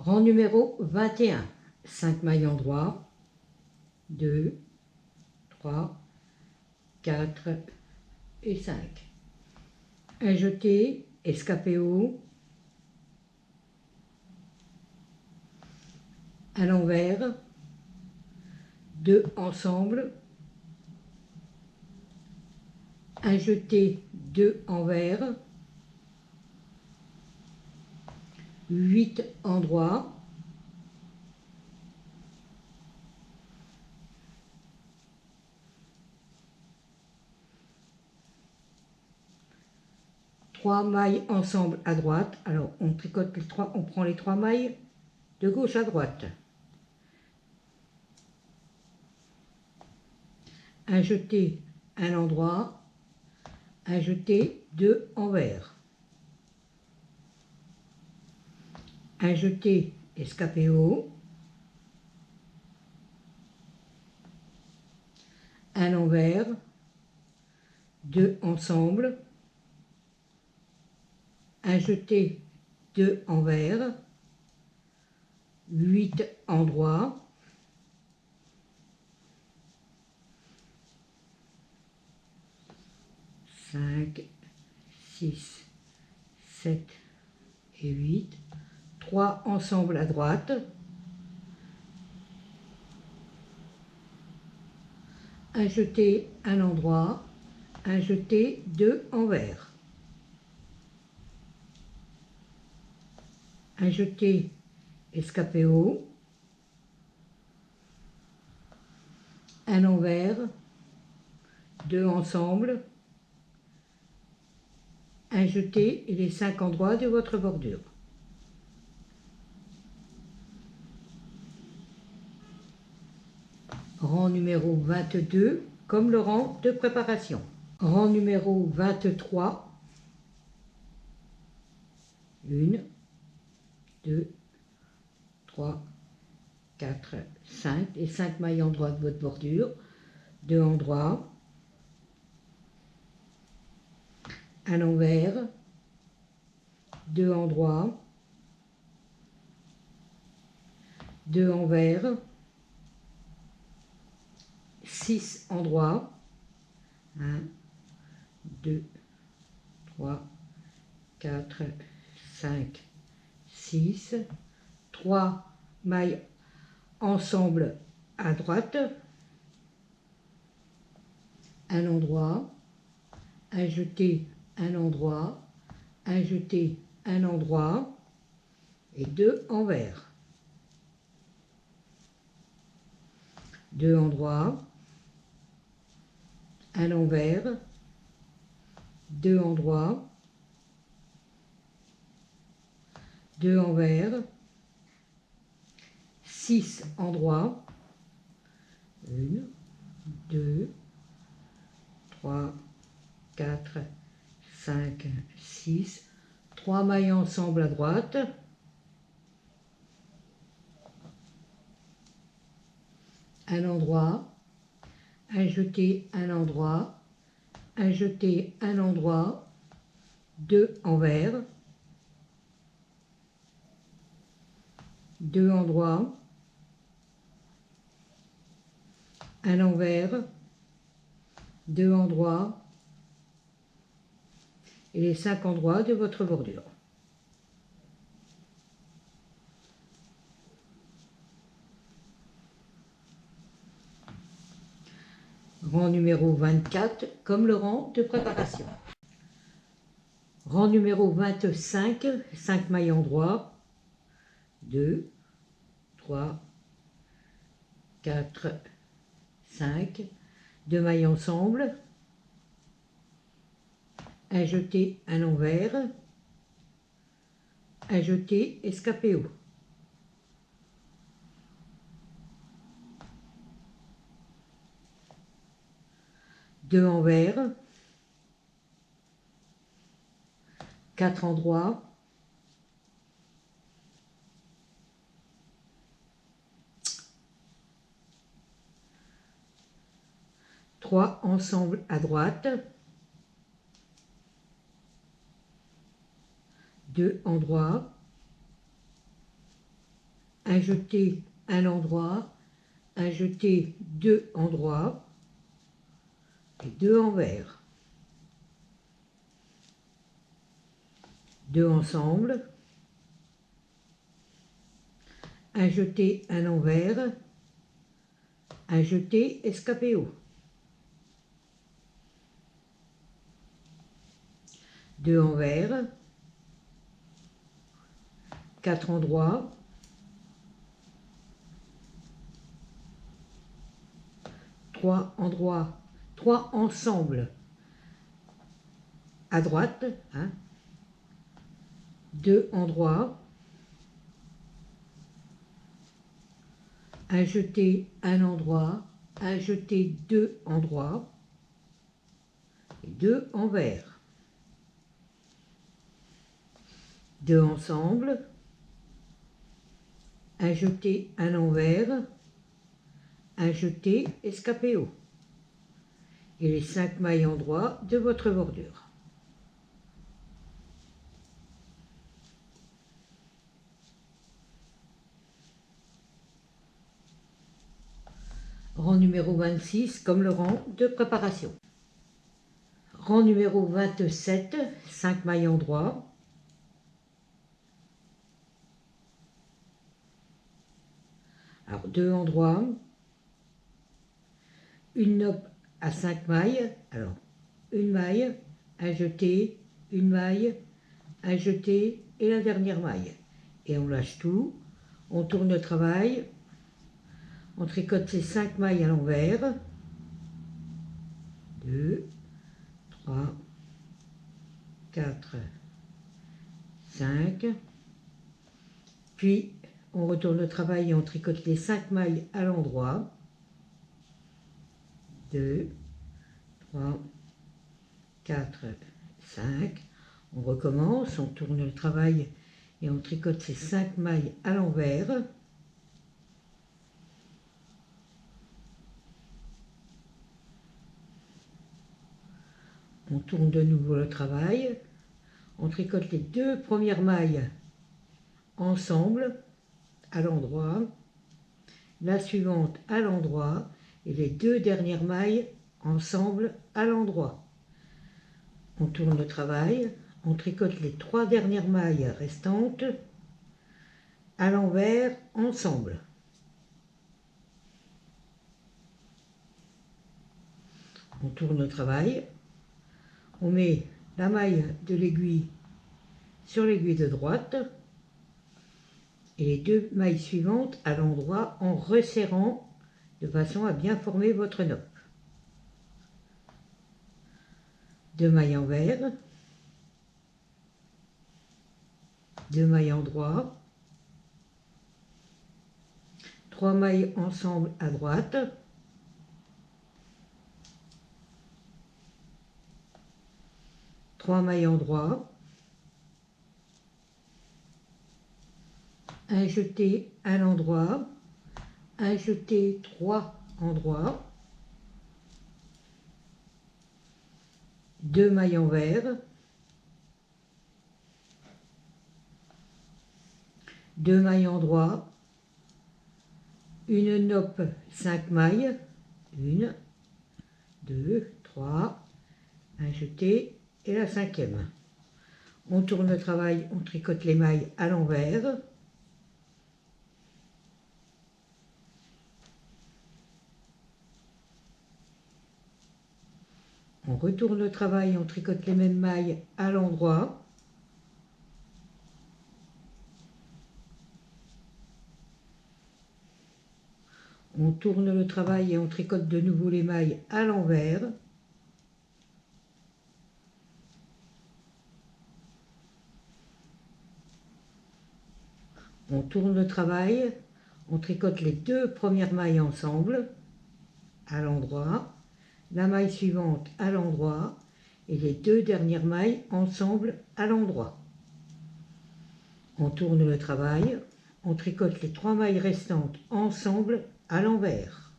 Rang numéro 21. 5 mailles endroit. 2, 3, 4 et 5. Un jeté, escapé haut. À l'envers. 2 ensemble. Un jeté, 2 envers. 8 endroits. Trois mailles ensemble à droite. Alors on tricote les trois, on prend les 3 mailles de gauche à droite. Un jeté, un endroit. Un jeté, 2 envers. Un jeté, escapé haut. Un envers. 2 ensemble. Un jeté, 2 envers. 8 endroits. 5, 6, 7 et 8. 3 ensemble à droite. Un jeté, un endroit. Un jeté, 2 envers. Un jeté, escapé haut. Un envers. 2 ensemble. Un jeté et les 5 endroits de votre bordure. Rang numéro 22, comme le rang de préparation. Rang numéro 23. 1, 2, 3, 4, 5. Les 5 mailles endroits de votre bordure. 2 endroits. Un envers. 2 endroits. 2 envers. 6 endroits. 1, 2, 3, 4, 5, 6. 3 mailles ensemble à droite. Un endroit. Un jeté, un endroit. Un jeté, un endroit. Et 2 envers. 2 endroits. Un envers. 2 endroits. 2 envers. 6 endroits. 1, 2, 3, 4, 5, 6. 3 mailles ensemble à droite. Un endroit. Un jeté, un endroit. Un jeté, un endroit. 2 envers. 2 endroits. Un envers. 2 endroits. Et les 5 endroits de votre bordure. Rang numéro 24, comme le rang de préparation. Rang numéro 25, 5 mailles endroits. 2, 3, 4, 5. 2 mailles ensemble. Un jeté, un envers. Un jeté, escapé haut. Deux envers. 4 endroits. Trois ensemble à droite. 2 endroits. un jeté un endroit, un jeté deux endroits et deux envers. Deux ensemble, un jeté un envers, un jeté escapé haut. Deux envers, quatre endroits, trois endroits, trois ensembles à droite, hein, deux endroits, un jeté un endroit, un jeté deux endroits et deux envers. Deux ensemble, un jeté un envers, un jeté escapé haut et les 5 mailles endroits de votre bordure. Rang numéro 26 comme le rang de préparation. Rang numéro 27, 5 mailles endroits. Alors 2 endroits, une nope à 5 mailles, alors une maille, un jeté, une maille, un jeté et la dernière maille. Et on lâche tout, on tourne le travail, on tricote ces 5 mailles à l'envers, 2, 3, 4, 5, puis on retourne le travail et on tricote les 5 mailles à l'endroit, 2, 3, 4, 5, on recommence, on tourne le travail et on tricote ces 5 mailles à l'envers, on tourne de nouveau le travail, on tricote les 2 premières mailles ensemble à l'endroit, la suivante à l'endroit et les 2 dernières mailles ensemble à l'endroit. On tourne le travail, on tricote les 3 dernières mailles restantes à l'envers ensemble. On tourne le travail, on met la maille de l'aiguille sur l'aiguille de droite et les 2 mailles suivantes à l'endroit en resserrant de façon à bien former votre nope. 2 mailles envers, 2 mailles endroit, 3 mailles ensemble à droite, 3 mailles endroit, un jeté à l'endroit, un jeté 3 endroits, 2 mailles envers, 2 mailles endroit, une nope 5 mailles, 1, 2, 3, un jeté et la 5e. On tourne le travail, on tricote les mailles à l'envers. On retourne le travail, on tricote les mêmes mailles à l'endroit. On tourne le travail et on tricote de nouveau les mailles à l'envers. On tourne le travail, on tricote les 2 premières mailles ensemble à l'endroit, la maille suivante à l'endroit et les 2 dernières mailles ensemble à l'endroit. On tourne le travail, on tricote les 3 mailles restantes ensemble à l'envers.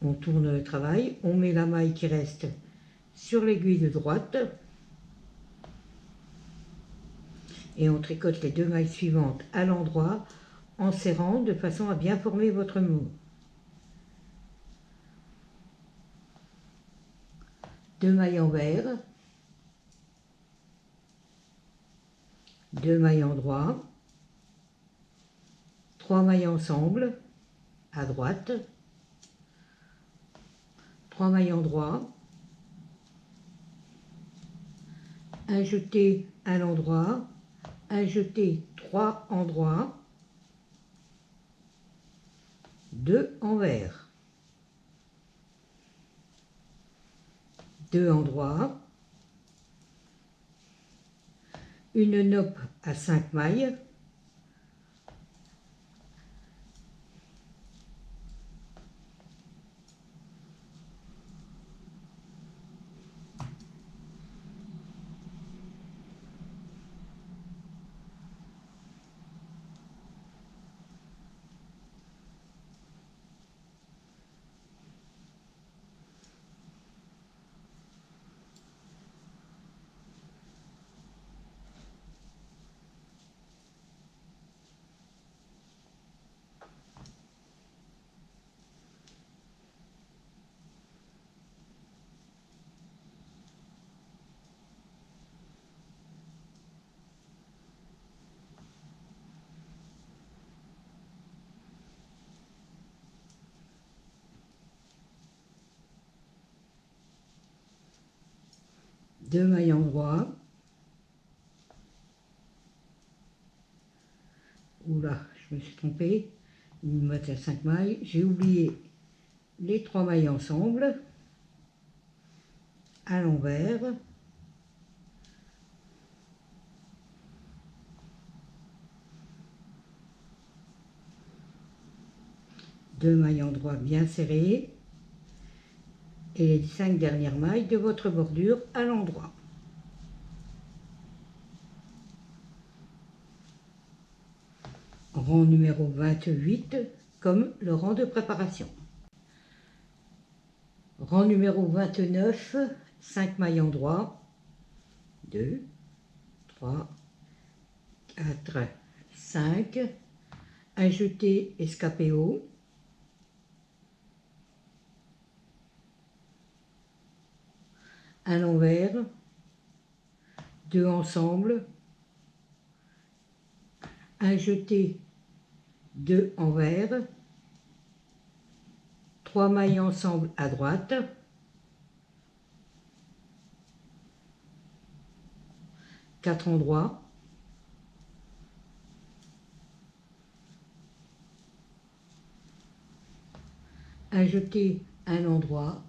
On tourne le travail, on met la maille qui reste sur l'aiguille de droite. et on tricote les 2 mailles suivantes à l'endroit en serrant de façon à bien former votre moule. 2 mailles envers, 2 mailles endroit, 3 mailles ensemble à droite, 3 mailles endroit, un jeté à l'endroit, un jeté 3 endroits, 2 envers, 2 endroits, une nope à 5 mailles, deux mailles endroit. Oula, je me suis trompée. Il me met à 5 mailles. J'ai oublié les 3 mailles ensemble à l'envers. Deux mailles endroit bien serrées et les 5 dernières mailles de votre bordure à l'endroit. Rang numéro 28 comme le rang de préparation. Rang numéro 29, 5 mailles endroit, 2, 3, 4, 5, un jeté escapé haut, un envers, 2 ensemble, un jeté, 2 envers, 3 mailles ensemble à droite, quatre endroits, un jeté, un endroit,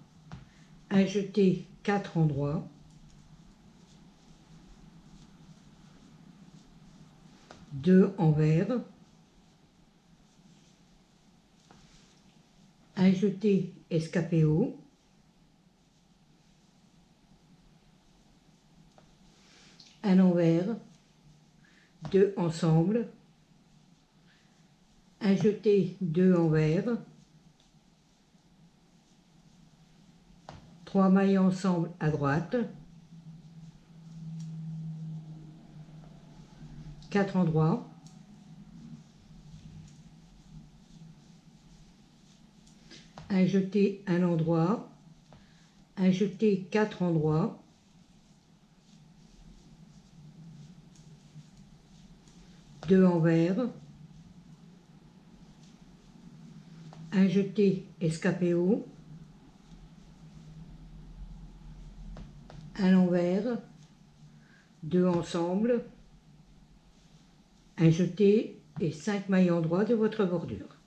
un jeté, 4 endroits, deux envers, un jeté escapé haut, un envers, 2 ensemble, un jeté, 2 envers, 3 mailles ensemble à droite, 4 endroits, un jeté, un endroit, un jeté, 4 endroits, deux envers, un jeté escapé haut, un envers, 2 ensemble, un jeté et 5 mailles endroits de votre bordure.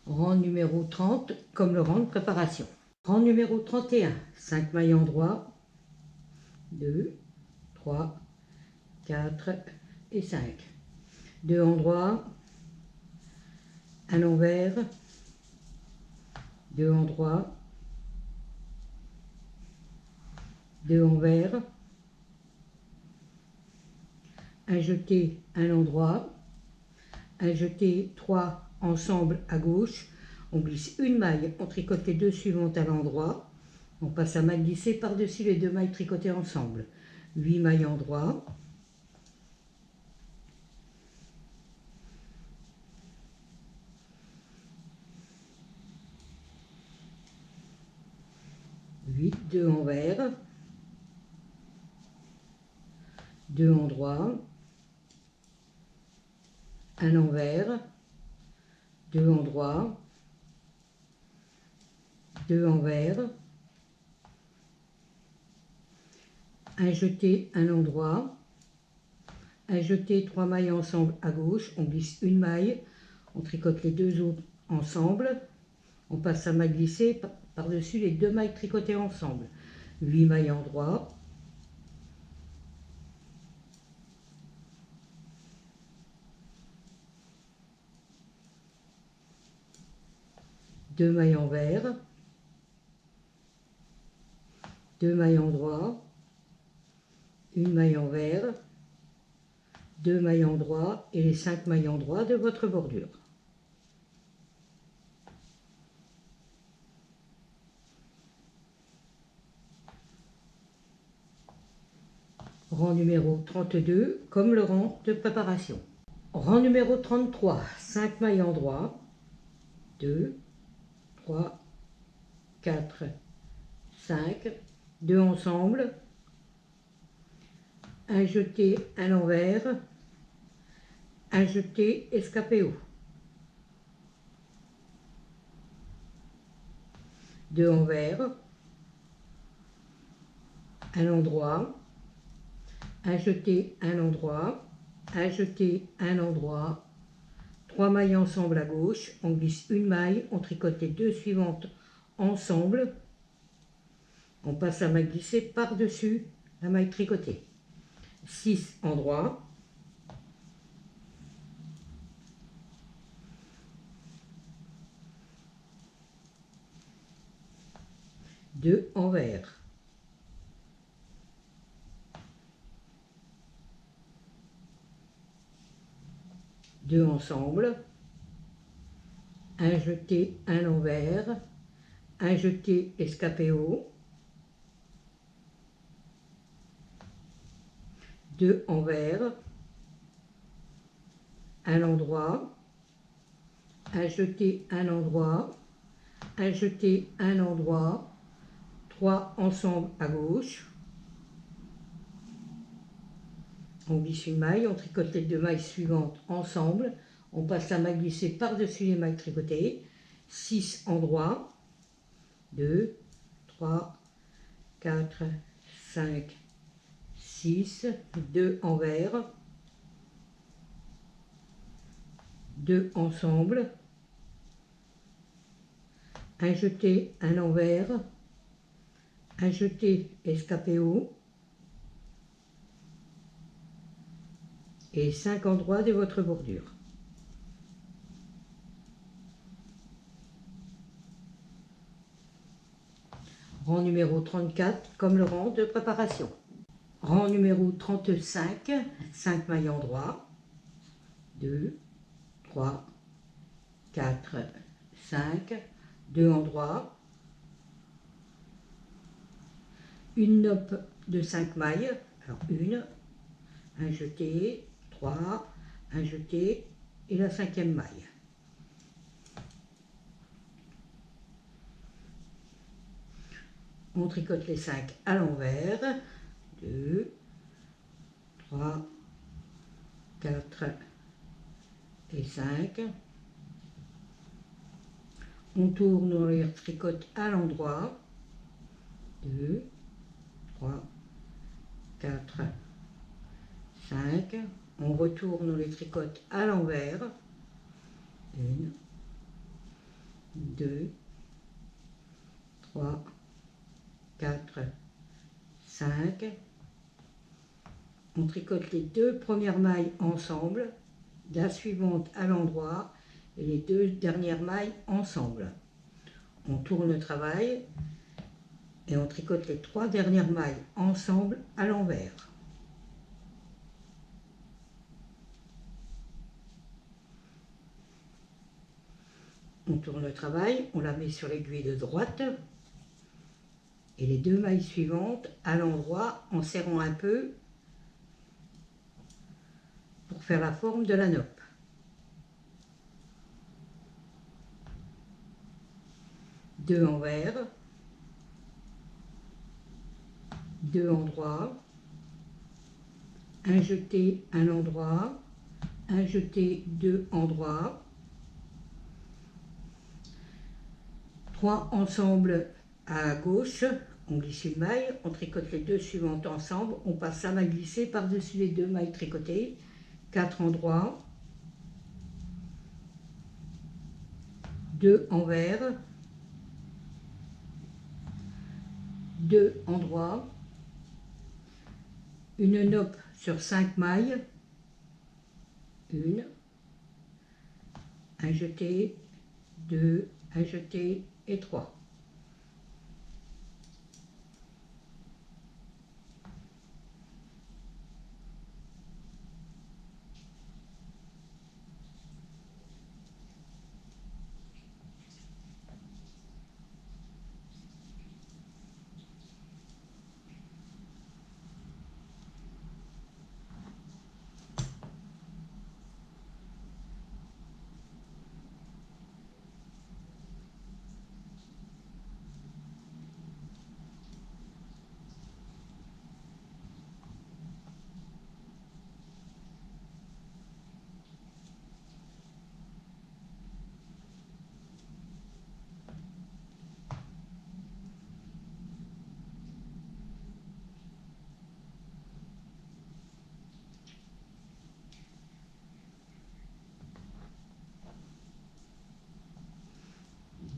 Rang numéro 30 comme le rang de préparation. Rang numéro 31, 5 mailles endroits, 2, 3, 4 et 5. 2 endroits, un envers, 2 endroits, 2 envers, un jeté, un endroit, un jeté, 3 ensemble à gauche, on glisse une maille, on tricote les 2 suivantes à l'endroit, On passe la maille glissée par-dessus les 2 mailles tricotées ensemble. 8 mailles en droit. Deux envers, 2 en droit, un envers, 2 en droit, 2 envers, un jeté, un endroit, un jeté, 3 mailles ensemble à gauche, on glisse une maille, on tricote les 2 autres ensemble, on passe la maille glissée par-dessus les 2 mailles tricotées ensemble, 8 mailles en droit, deux mailles envers, 2 mailles en droit, une maille envers, 2 mailles en droit et les 5 mailles en droit de votre bordure. Rang numéro 32, comme le rang de préparation. Rang numéro 33, 5 mailles en droit, 2, 3, 4, 5, 2 ensemble, un jeté, un envers, un jeté, escapé haut. 2 envers, un endroit, un jeté, un endroit, un jeté, un endroit, 3 mailles ensemble à gauche, on glisse une maille, on tricote les 2 suivantes ensemble, on passe la maille glissée par-dessus la maille tricotée. 6 en droit, 2 envers. 2 ensemble, un jeté, un envers, un jeté, escapé haut, 2 envers, un endroit, un jeté, un endroit, un jeté, un endroit, 3 ensemble à gauche, on glisse une maille, on tricote les 2 mailles suivantes ensemble, on passe la maille glissée par-dessus les mailles tricotées, 6 en droit, 2, 3, 4, 5, 6, 2 envers, 2 ensemble, un jeté, un envers, un jeté, escapé haut, et 5 endroits de votre bordure. Rang numéro 34, comme le rang de préparation. Rang numéro 35, 5 mailles en droit, 2, 3, 4, 5, 2 en droit, une nope de 5 mailles, alors une, un jeté, 3, un jeté et la 5e maille. On tricote les 5 à l'envers, 2, 3, 4 et 5. On tourne, on les tricote à l'endroit, 2, 3, 4, 5. On retourne, on les tricote à l'envers, 1, 2, 3, 4, 5. On tricote les 2 premières mailles ensemble, la suivante à l'endroit et les 2 dernières mailles ensemble. On tourne le travail et on tricote les 3 dernières mailles ensemble à l'envers. On tourne le travail, on la met sur l'aiguille de droite et les 2 mailles suivantes à l'endroit en serrant un peu pour faire la forme de la noppe. 2 envers, 2 endroits, un jeté à l'endroit, un jeté 2 endroits, 3 ensemble à gauche, on glisse une maille, on tricote les 2 suivantes ensemble, on passe sa maille glissée par-dessus les 2 mailles tricotées, 4 endroits, 2 envers, 2 endroits, une noppe sur 5 mailles, 1, un jeté, 2, un jeté et 3.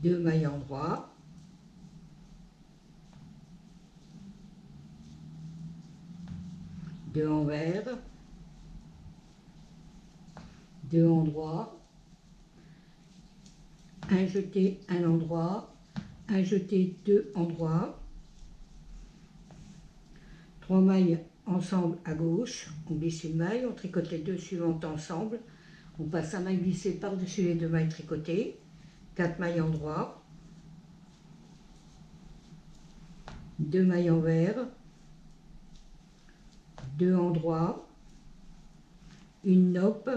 Deux mailles endroits, deux envers, deux endroits, un jeté, un endroit, un jeté, deux endroits, 3 mailles ensemble à gauche, on glisse une maille, on tricote les 2 suivantes ensemble, on passe la maille glissée par-dessus les 2 mailles tricotées, 4 mailles endroits, 2 mailles envers, 2 endroits, une noppe,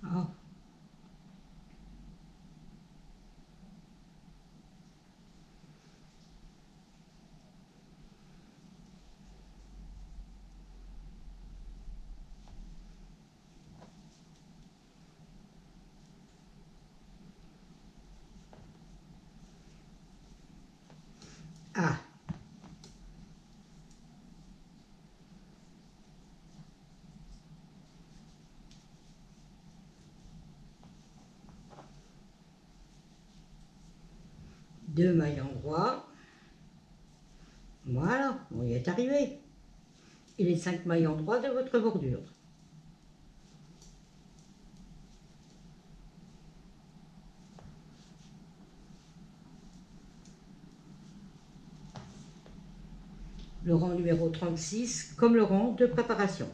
ah, 2 mailles endroits, voilà, on y est arrivé, et les 5 mailles endroits de votre bordure. Le rang numéro 36, comme le rang de préparation.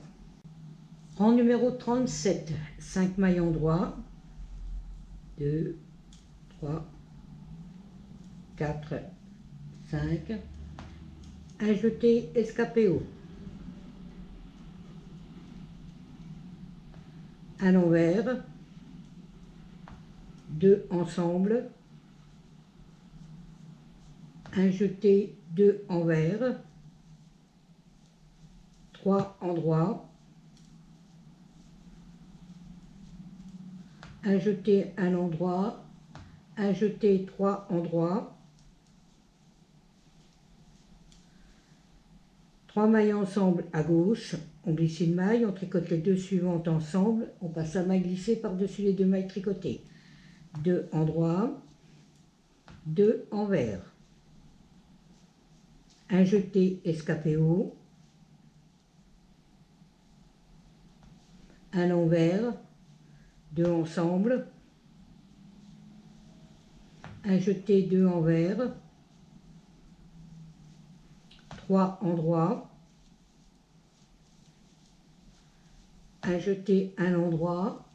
Rang numéro 37, 5 mailles endroits, 2, 3, 4, 5, un jeté escapé haut, à l'envers, 2 ensemble, un jeté, 2 envers, 3 endroits, un jeté un endroit, un jeté 3 endroits, 3 mailles ensemble à gauche, on glisse une maille, on tricote les 2 suivantes ensemble, on passe la maille glissée par-dessus les 2 mailles tricotées, 2 endroits, 2 envers, un jeté escapé haut, un envers, 2 ensemble, un jeté 2 envers, 3 endroits, un jeté un endroit,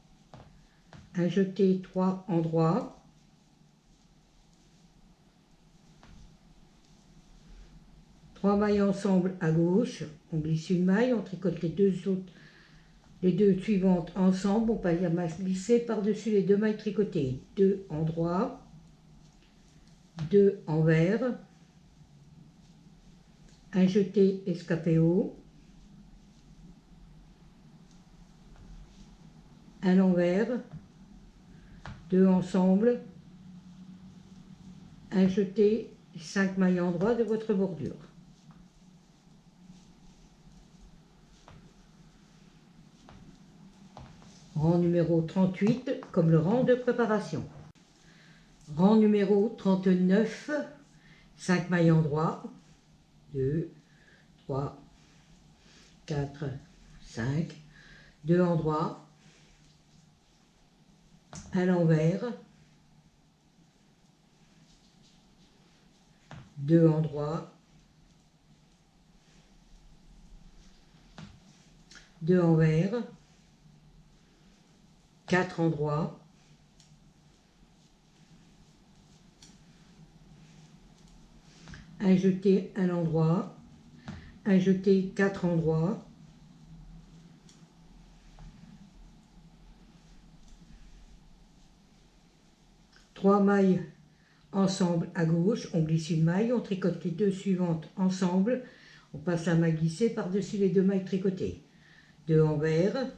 un jeté 3 endroits, trois mailles ensemble à gauche, on glisse une maille, on tricote les deux suivantes ensemble, on passe la maille glissée par-dessus les 2 mailles tricotées, 2 endroits, 2 envers, un jeté escapé haut, un envers, 2 ensemble, un jeté, 5 mailles endroits de votre bordure. Rang numéro 38, comme le rang de préparation. Rang numéro 39, 5 mailles endroits, 2, 3, 4, 5, 2 endroits, à l'envers, 2 endroits, 2 envers, 4 endroits, un jeté un endroit, un jeté 4 endroits, trois mailles ensemble à gauche, on glisse une maille, on tricote les 2 suivantes ensemble, on passe la maille glissée par-dessus les 2 mailles tricotées, 2 envers,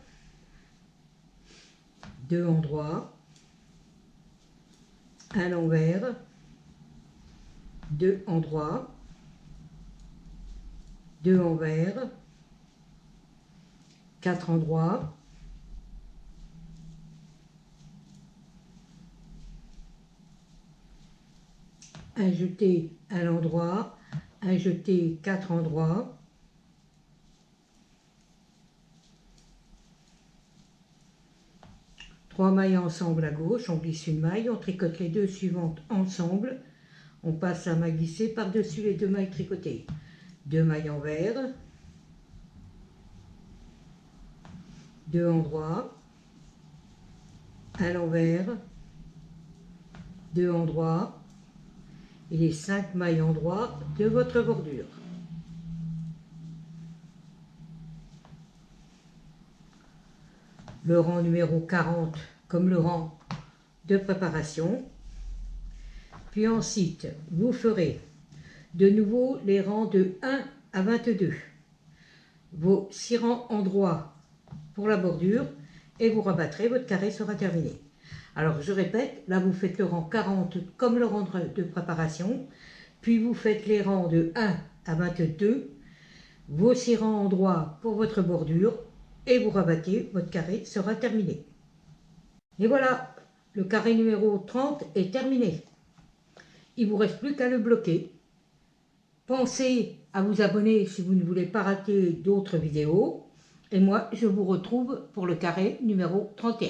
2 endroits, un envers, 2 endroits, 2 envers, 4 endroits, un jeté à l'endroit, un jeté 4 endroits, trois mailles ensemble à gauche, on glisse une maille, on tricote les 2 suivantes ensemble, on passe la maille glissée par-dessus les 2 mailles tricotées, 2 mailles envers, 2 endroits, à l'envers, 2 endroits, et les 5 mailles endroits de votre bordure. Le rang numéro 40 comme le rang de préparation. Puis ensuite, vous ferez de nouveau les rangs de 1 à 22. Vos 6 rangs endroits pour la bordure et vous rabattrez, votre carré sera terminé. Alors je répète, là vous faites le rang 40 comme le rang de préparation, puis vous faites les rangs de 1 à 22, vos 6 rangs endroits pour votre bordure, et vous rabattez, votre carré sera terminé. Et voilà, le carré numéro 30 est terminé. Il ne vous reste plus qu'à le bloquer. Pensez à vous abonner si vous ne voulez pas rater d'autres vidéos. Et moi, je vous retrouve pour le carré numéro 31.